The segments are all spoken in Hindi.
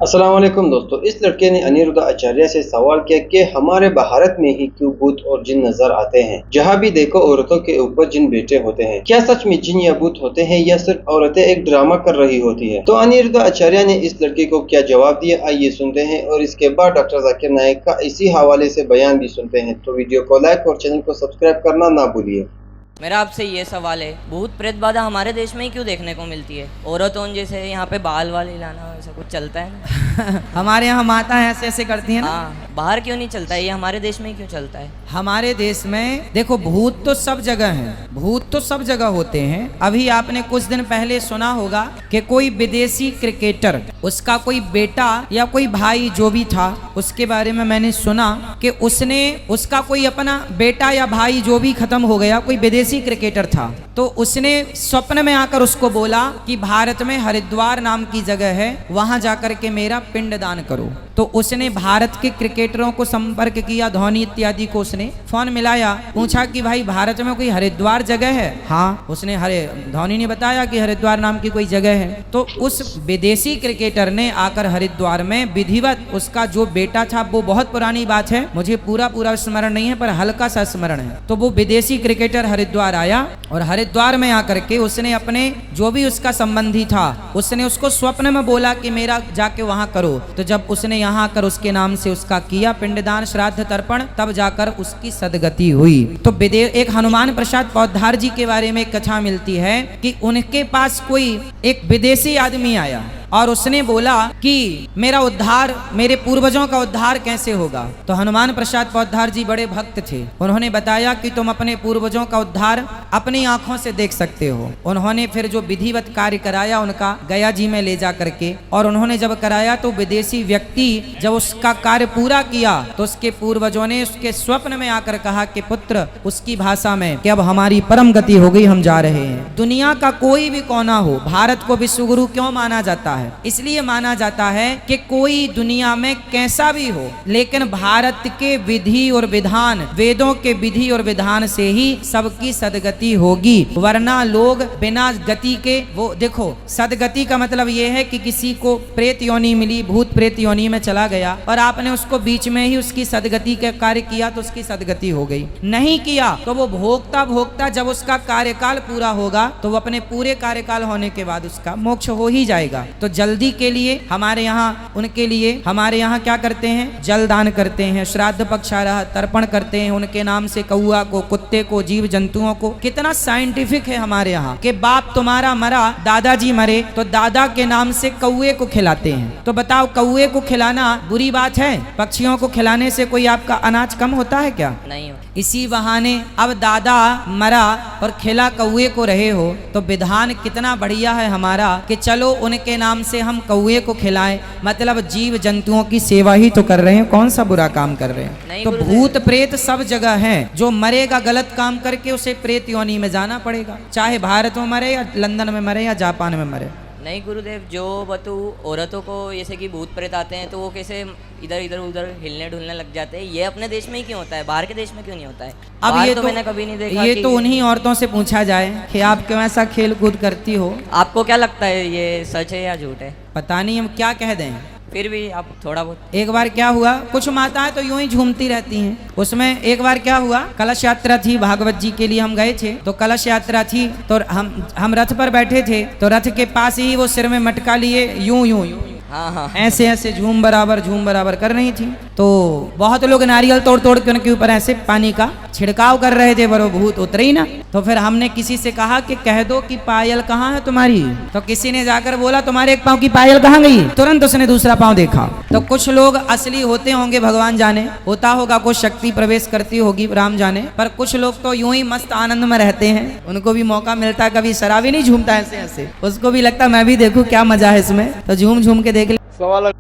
अस्सलाम वालेकुम दोस्तों। इस लड़के ने अनिरुद्ध आचार्य से सवाल किया कि हमारे भारत में ही क्यों भूत और जिन नजर आते हैं। जहाँ भी देखो औरतों के ऊपर जिन बैठे होते हैं। क्या सच में जिन या भूत होते हैं या सिर्फ औरतें एक ड्रामा कर रही होती है? तो अनिरुद्ध आचार्य ने इस लड़के को क्या जवाब दिया, आइए सुनते हैं और इसके बाद डॉक्टर जाकिर नाइक का इसी हवाले से बयान भी सुनते हैं। तो वीडियो को लाइक और चैनल को सब्सक्राइब करना ना भूलिए। मेरा आपसे ये सवाल है, भूत प्रेत बाधा हमारे देश में ही क्यों देखने को मिलती है? औरतों जैसे यहाँ पे बाल वाल हिलाना ऐसा कुछ चलता है ना? हमारे यहाँ माता ऐसे ऐसे करती है ना। हाँ, बाहर क्यों नहीं चलता है? ये हमारे देश में ही क्यों चलता है? हमारे देश में देखो, भूत तो सब जगह हैं, भूत तो सब जगह होते हैं। अभी आपने कुछ दिन पहले सुना होगा कि कोई विदेशी क्रिकेटर, उसका कोई बेटा या कोई भाई जो भी था, उसके बारे में मैंने सुना कि उसका कोई अपना बेटा या भाई जो भी खत्म हो गया, कोई विदेशी क्रिकेटर था, तो उसने स्वप्न में आकर उसको बोला कि भारत में हरिद्वार नाम की जगह है, वहां जाकर के मेरा पिंडदान करो। तो उसने भारत के क्रिकेटरों को संपर्क किया, धोनी इत्यादि को उसने फोन मिलाया, पूछा कि भाई भारत में कोई हरिद्वार जगह है? हाँ, उसने धोनी ने बताया कि हरिद्वार नाम की कोई जगह है। तो उस विदेशी क्रिकेटर ने आकर हरिद्वार में विधिवत उसका जो बेटा था, वो बहुत पुरानी बात है, मुझे पूरा स्मरण नहीं है पर हल्का सा स्मरण है, तो वो विदेशी क्रिकेटर हरिद्वार आया और हरिद्वार में आकर के उसने अपने जो भी उसका संबंधी था, उसने उसको स्वप्न में बोला कि मेरा जाके वहां करो। तो जब उसने यहाँ आकर उसके नाम से उसका किया पिंडदान, श्राद्ध, तर्पण, तब जाकर उसकी सदगति हुई। तो एक हनुमान प्रसाद पौधार जी के बारे में एक कथा मिलती है कि उनके पास कोई एक विदेशी आदमी आया और उसने बोला कि मेरा उद्धार, मेरे पूर्वजों का उद्धार कैसे होगा? तो हनुमान प्रसाद पौधार जी बड़े भक्त थे, उन्होंने बताया कि तुम अपने पूर्वजों का उद्धार अपनी आंखों से देख सकते हो। उन्होंने फिर जो विधिवत कार्य कराया उनका गया जी में ले जा करके, और उन्होंने जब कराया तो विदेशी व्यक्ति जब उसका कार्य पूरा किया तो उसके पूर्वजों ने उसके स्वप्न में आकर कहा कि पुत्र, उसकी भाषा में कि अब हमारी परम गति हो गई, हम जा रहे हैं। दुनिया का कोई भी कोना हो, भारत को विश्वगुरु क्यों माना जाता है? इसलिए माना जाता है कि कोई दुनिया में कैसा भी हो, लेकिन भारत के विधि और विधान, वेदों के विधि और विधान से ही सबकी सदगति होगी, वरना लोग बिना गति के, वो देखो सदगति का मतलब ये है कि किसी को प्रेत योनि मिली, भूत प्रेत योनि में चला गया और आपने उसको बीच में ही उसकी सदगति का कार्य किया तो उसकी सदगति हो गई। नहीं किया तो वो भोगता जब उसका कार्यकाल पूरा होगा तो वो अपने पूरे कार्यकाल होने के बाद उसका मोक्ष हो ही जाएगा। तो जल्दी के लिए हमारे यहाँ, उनके लिए हमारे यहाँ क्या करते हैं? जल दान करते हैं, श्राद्ध पक्षारह तर्पण करते हैं, उनके नाम से कौआ को, कुत्ते को, जीव जंतुओं को। कितना साइंटिफिक है हमारे यहाँ कि बाप तुम्हारा मरा, दादाजी मरे तो दादा के नाम से कौए को खिलाते हैं। तो बताओ, कौए को खिलाना बुरी बात है? पक्षियों को खिलाने से कोई आपका अनाज कम होता है क्या? नहीं हो। इसी बहाने अब दादा मरा और खिला कौए को रहे हो, तो विधान कितना बढ़िया है हमारा कि चलो उनके नाम से हम कौए को खिलाएं, मतलब जीव जंतुओं की सेवा ही तो कर रहे हैं, कौन सा बुरा काम कर रहे हैं? तो भूत प्रेत सब जगह है, जो मरेगा गलत काम करके उसे प्रेत योनि में जाना पड़ेगा, चाहे भारत में मरे या लंदन में मरे या जापान में मरे। नहीं गुरुदेव, जो बतू औरतों को जैसे कि भूत प्रेत आते हैं तो वो कैसे इधर उधर हिलने ढुलने लग जाते हैं, ये अपने देश में ही क्यों होता है, बाहर के देश में क्यों नहीं होता है? अब ये तो मैंने कभी नहीं देखा। ये तो उन्हीं औरतों से पूछा जाए कि आप क्यों ऐसा खेल कूद करती हो। आपको क्या लगता है, ये सच है या झूठ है? पता नहीं, हम क्या कह दें, फिर भी आप थोड़ा बहुत। एक बार क्या हुआ, कुछ माताएं तो यूं ही झूमती रहती हैं। उसमें एक बार क्या हुआ, कलश यात्रा थी, भागवत जी के लिए हम गए थे, तो कलश यात्रा थी तो हम रथ पर बैठे थे, तो रथ के पास ही वो सिर में मटका लिए यूं हाँ ऐसे झूम बराबर कर रही थी। तो बहुत लोग नारियल तोड़ के उनके ऊपर ऐसे पानी का छिड़काव कर रहे थे, पर वो भूत उतरे ही ना। तो फिर हमने किसी से कहा कि कह दो कि पायल कहाँ है तुम्हारी? तो किसी ने जाकर बोला तुम्हारे एक पाँव की पायल कहाँ गई? तुरंत उसने दूसरा पाँव देखा। तो कुछ लोग असली होते होंगे, भगवान जाने, होता होगा कुछ शक्ति प्रवेश करती होगी, राम जाने, पर कुछ लोग तो यूं ही मस्त आनंद में रहते हैं, उनको भी मौका मिलता है, कभी शराबी नहीं झूमता ऐसे, उसको भी लगता मैं भी देखूं क्या मजा है इसमें, तो झूम के देख ले। सवाल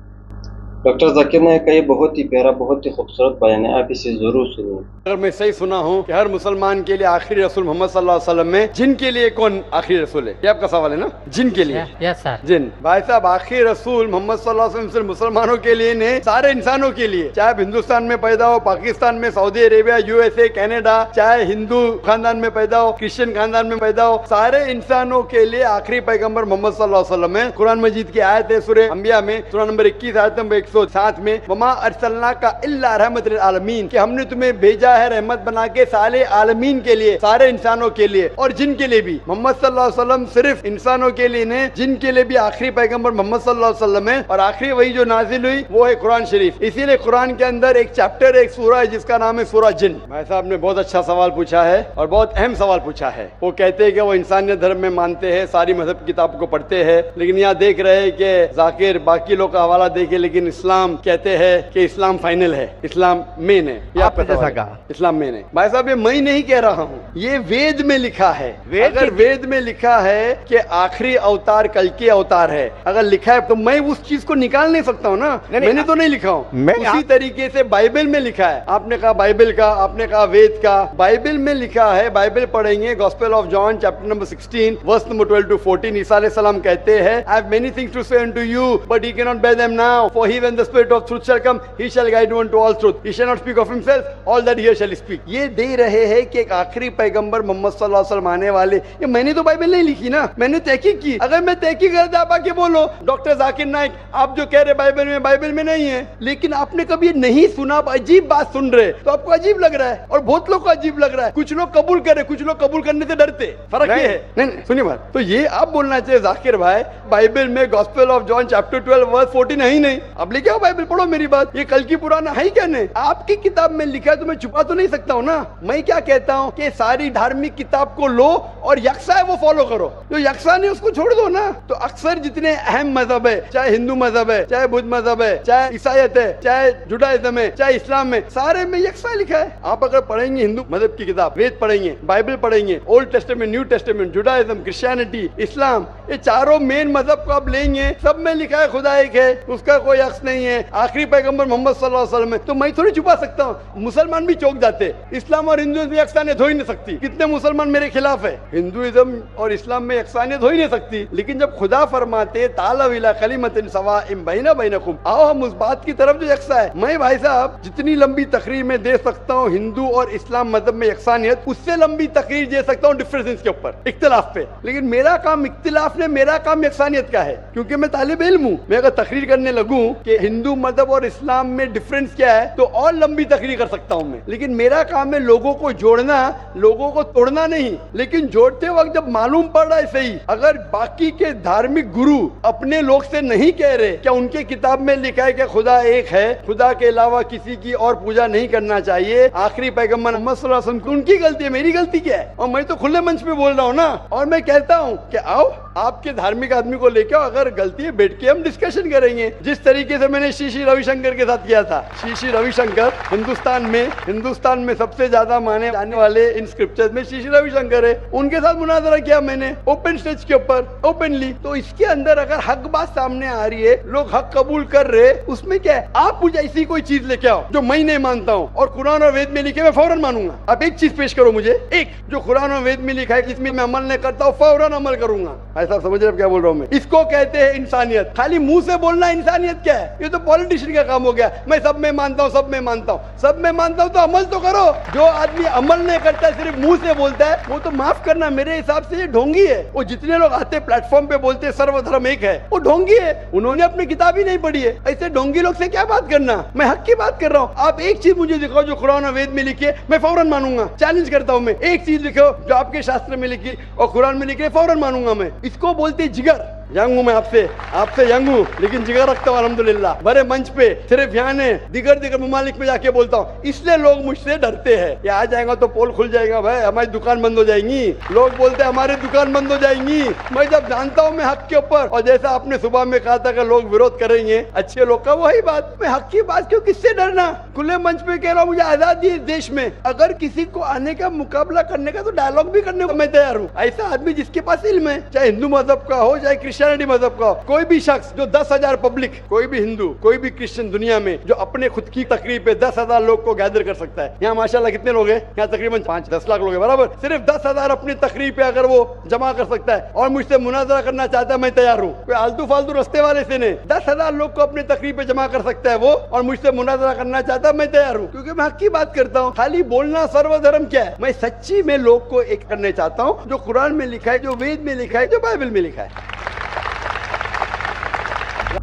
डॉक्टर जाकिर नाइक का ये बहुत ही प्यारा, बहुत ही खूबसूरत बयान है, आप इसे जरूर सुनिए। अगर मैं सही सुना हूँ कि हर मुसलमान के लिए आखिरी रसूल मोहम्मद सल्लल्लाहु अलैहि वसल्लम में जिन के लिए कौन आखिरी रसूल है, ये आपका सवाल है ना? जिन के लिए? Yes sir. जिन भाई साहब, आखिरी रसूल मोहम्मद सल्लल्लाहु अलैहि वसल्लम सिर्फ मुसलमानों के लिए नहीं, सारे इंसानों के लिए, चाहे आप हिंदुस्तान में पैदा हो, पाकिस्तान में, सऊदी अरेबिया, यूएसए, कनाडा, चाहे हिंदू खानदान में पैदा हो, क्रिश्चियन खानदान में पैदा हो, सारे इंसानों के लिए आखिरी पैगंबर मोहम्मद सल्लल्लाहु अलैहि वसल्लम है। कुरान मजीद की आयत है सूरह अंबिया में, सूरा नंबर 21 आयत नंबर 107 में, वमा अरसलनाका इल्ला रहमत लिल आलमीन, कि हमने तुम्हें भेजा है रहमत बना के सारे आलमीन के लिए, सारे इंसानों के लिए और जिन के लिए भी। मोहम्मद सल्लल्लाहु अलैहि वसल्लम सिर्फ इंसानों के लिए नहीं, जिन के लिए भी आखिरी पैगंबर मोहम्मद सल्लल्लाहु अलैहि वसल्लम है। और आखिरी वही जो नाजिल हुई वो है कुरान शरीफ। इसीलिए कुरान के अंदर एक चैप्टर, एक सूरा है जिसका नाम है सूरा जिन। भाई साहब ने बहुत अच्छा सवाल पूछा है और बहुत अहम सवाल पूछा है। वो कहते हैं कि वो इंसानियत धर्म में मानते हैं, सारी मजहब किताब को पढ़ते हैं, लेकिन यहाँ देख रहे हैं कि जाकिर बाकी लोग का हवाला देखे, लेकिन इस्लाम कहते हैं कि इस्लाम फाइनल है, इस्लाम मेन है। ये आपने जैसा कहा, इस्लाम मेन है। भाई साहब, ये मैं नहीं कह रहा हूँ, ये वेद में लिखा है। अगर वेद में लिखा है कि आखिरी अवतार कल के अवतार है, अगर लिखा है तो मैं उस चीज को निकाल नहीं सकता हूँ ना। मैंने तो नहीं लिखा हूँ, उसी तरीके से बाइबल में लिखा है। आपने कहा बाइबल का, आपने कहा वेद का, बाइबल में लिखा है। बाइबल पढ़ेंगे, gospel of John chapter number 16 verse number 12 to 14, ईसा अलैहि सलाम कहते हैं, I have many things to say unto you, but he cannot bear them now. For he, when the Spirit of truth shall come, he shall guide you unto all truth. He shall not speak of himself, all that he shall speak. ये दे रहे हैं कि एक आखिरी पैगंबर मोहम्मद सल्लल्लाहु अलैहि वसल्लम आने वाले। ये मैंने तो बाइबल नहीं लिखी ना, मैंने तहकीक की। अगर मैं तहकीक करता आप आके बोलो डॉक्टर जाकिर नाइक, आप जो कह रहे बाइबल में नहीं है, लेकिन आपने कभी नहीं सुना, आप अजीब बात सुन रहे, तो आपको अजीब लग रहा है और बहुत लोग को अजीब लग रहा है। कुछ लोग कबूल करे, कुछ लोग कबूल करने से डरते। फर्क ये है। नहीं, सुनिए बात, तो ये आप बोलना चाहिए जाकिर भाई, बाइबल में gospel of John chapter 12 verse 14 है ही नहीं। अब लेके आओ बाइबल, पढ़ो मेरी बात। ये कल की पुराना है क्या? नहीं, आपकी किताब में लिखा है तो मैं छुपा तो नहीं सकता हूँ ना। मैं क्या कहता हूँ कि सारी धार्मिक किताब को लो और यकसा है वो फॉलो करो, जो यकसा नहीं उसको छोड़ दो ना। तो अक्सर जितने अहम मजहब है, चाहे हिंदू मजहब है, चाहे बुद्ध मजहब है, चाहे ईसाईयत है, चाहे जुडाइज्म है, चाहे इस्लाम है, सारे में यकसा लिखा है। आप अगर पढ़ेंगे हिंदू मजहब की किताब, वेद पढ़ेंगे, बाइबल पढ़ेंगे, old testament, new testament, Judaism, Christianity, इस्लाम, ये चारों मेन मजहब को आप लेंगे, सब में लिखा है खुदा एक है, उसका कोई अक्स नहीं है, आखिरी पैगंबर मोहम्मद सल्लल्लाहु अलैहि वसल्लम है। तो मैं थोड़ी छुपा सकता हूँ, मुसलमान भी चौंक जाते। इस्लाम और हिंदुइज्म में यकसानियत हो ही नहीं सकती। कितने मुसलमान मेरे खिलाफ है, हिंदुइज्म और इस्लाम में यकसानियत हो ही नहीं सकती। लेकिन जब खुदा फरमाते ताला इला कलिमतिन सवाइम बैना बैनकुम, आओ हम उस बात की तरफ जो यकसा है। मैं भाई साहब जितनी लंबी तकरीर में दे सकता हूँ हिंदू और इस्लाम मजहब में यकसानियत, उससे लंबी तकरीर दे सकता हूँ डिफरेंसेस के ऊपर, इख्तिलाफ पे। लेकिन मेरा काम इख्तिलाफ ने, मेरा काम यकसानियत का है, क्योंकि मैं तालिब इल्म हूँ। मैं अगर तकरीर करने लगूं कि हिंदू मजहब और इस्लाम में डिफरेंस क्या है, तो और लंबी तकरीर कर सकता हूं मैं। लेकिन मेरा काम है लोगों को जोड़ना, लोगों को तोड़ना नहीं। लेकिन जोड़ते वक्त जब मालूम पड़ रहा है सही, अगर बाकी के धार्मिक गुरु अपने लोग से नहीं कह रहे, क्या उनके किताब में लिखा है कि खुदा एक है, खुदा के अलावा किसी की और पूजा नहीं करना चाहिए, आखिरी पैगंबर मोहम्मद सल्लल्लाहु अलैहि वसल्लम, उनकी गलती है, मेरी गलती क्या है? और मैं तो खुले मंच पे बोल रहा हूँ ना, और मैं कहता हूँ कि आओ आपके धार्मिक आदमी को लेके, अगर गलती है बैठ के हम डिस्कशन करेंगे। जिस तरीके से मैंने श्री रविशंकर के साथ किया था। श्री रविशंकर हिंदुस्तान में सबसे ज्यादा माने जाने वाले इन स्क्रिप्चर्स में श्री रविशंकर है। उनके साथ मुनाजरा किया मैंने ओपन स्टेज के ऊपर, ओपनली। तो इसके अंदर अगर हक बात सामने आ रही है, लोग हक कबूल कर रहे, उसमें क्या है? आप मुझे ऐसी कोई चीज लेके आओ जो मैं नहीं मानता हूँ और कुरान और वेद में लिखे, मैं फौरन मानूंगा। आप एक चीज पेश करो मुझे, एक जो कुरान और वेद में लिखा है, इसमें मैं अमल नहीं करता हूँ, फौरन अमल करूंगा। ऐसा समझ रहे क्या बोल रहा हूँ मैं? इसको कहते हैं इंसानियत। खाली मुंह से बोलना इंसानियत क्या है? ये तो पॉलिटिशियन का काम हो गया। मैं सब में मानता हूँ, सब में मानता हूँ, सब में मानता हूँ, तो अमल तो करो। जो आदमी अमल नहीं करता, सिर्फ मुंह से बोलता है, वो तो माफ करना, मेरे हिसाब से ये ढोंगी है। वो जितने लोग आते प्लेटफॉर्म पे बोलते सर्वधर्म एक है, वो ढोंगी है। उन्होंने अपनी किताब ही नहीं पढ़ी है। ऐसे ढोंगी लोग से क्या बात करना? मैं हक की बात कर रहा हूँ। आप एक चीज मुझे दिखाओ जो कुरान और वेद में लिखी है, मैं फौरन मानूंगा। चैलेंज करता हूँ मैं, एक चीज लिखो जो आपके शास्त्र में लिखी और कुरान में लिखी है, फौरन मानूंगा मैं। इसको बोलते जिगर। यंग हूँ मैं, आपसे यंग हूँ, लेकिन जिगर रखता हूँ अल्हम्दुलिल्लाह। बड़े मंच पे सिर्फ यहाँ ने दिगर ममालिक में जाके बोलता हूँ, इसलिए लोग मुझसे डरते हैं। ये आ जाएगा तो पोल खुल जाएगा भाई, हमारी दुकान बंद हो जाएंगी। लोग बोलते हैं हमारी दुकान बंद हो जाएंगी। मैं जब जानता हूँ मैं हक के ऊपर, और जैसा आपने सुबह में कहा था कि लोग विरोध करेंगे अच्छे लोग का, वही बात। मैं हक की बात क्यों, किससे डरना? खुले मंच पे कह रहा हूँ, मुझे आजादी है देश में। अगर किसी को आने का, मुकाबला करने का, तो डायलॉग भी करने को मैं तैयार हूँ। ऐसा आदमी जिसके पास इल्म है, चाहे हिंदू मजहब का हो, चाहे क्रिश्चियनिटी मजहब का हो, कोई भी शख्स जो 10,000 पब्लिक, कोई भी हिंदू, कोई भी क्रिश्चियन दुनिया में जो अपने खुद की तकरीब पे 10,000 लोग को गैदर कर सकता है। यहाँ माशाल्लाह कितने लोग हैं? यहाँ तकरीबन 5-10 लाख लोग हैं, बराबर। सिर्फ 10,000 अपनी तकरीब पे अगर वो जमा कर सकता है और मुझसे मुनाजरा करना चाहता है, मैं तैयार हूँ। कोई आलतू फालतू रस्ते वाले से नहीं, 10,000 लोग को अपनी तकरीब पे जमा कर सकता है वो, और मुझसे मुनाजरा करना चाहता है, मैं तैयार हूँ, क्योंकि मैं हक की बात करता हूँ। खाली बोलना सर्वधर्म क्या है? मैं सच्ची में लोग को एक करने चाहता हूँ, जो कुरान में लिखा है, जो वेद में लिखा है, जो बाइबल में लिखा है।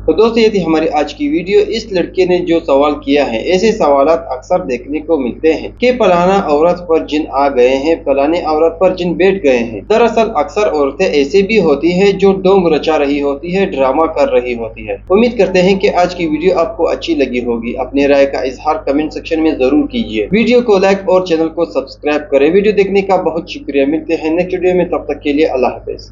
तो दोस्तों, ये थी हमारी आज की वीडियो। इस लड़के ने जो सवाल किया है, ऐसे सवालात अक्सर देखने को मिलते हैं कि फलाना औरत पर जिन आ गए हैं, फलाने औरत पर जिन बैठ गए हैं। दरअसल अक्सर औरतें ऐसे भी होती है जो ढोंग रचा रही होती है, ड्रामा कर रही होती है। उम्मीद करते हैं कि आज की वीडियो आपको अच्छी लगी होगी। अपने राय का इजहार कमेंट सेक्शन में जरूर कीजिए। वीडियो को लाइक और चैनल को सब्सक्राइब करें। वीडियो देखने का बहुत शुक्रिया। मिलते हैं नेक्स्ट वीडियो में, तब तक के लिए अल्लाह हाफिज।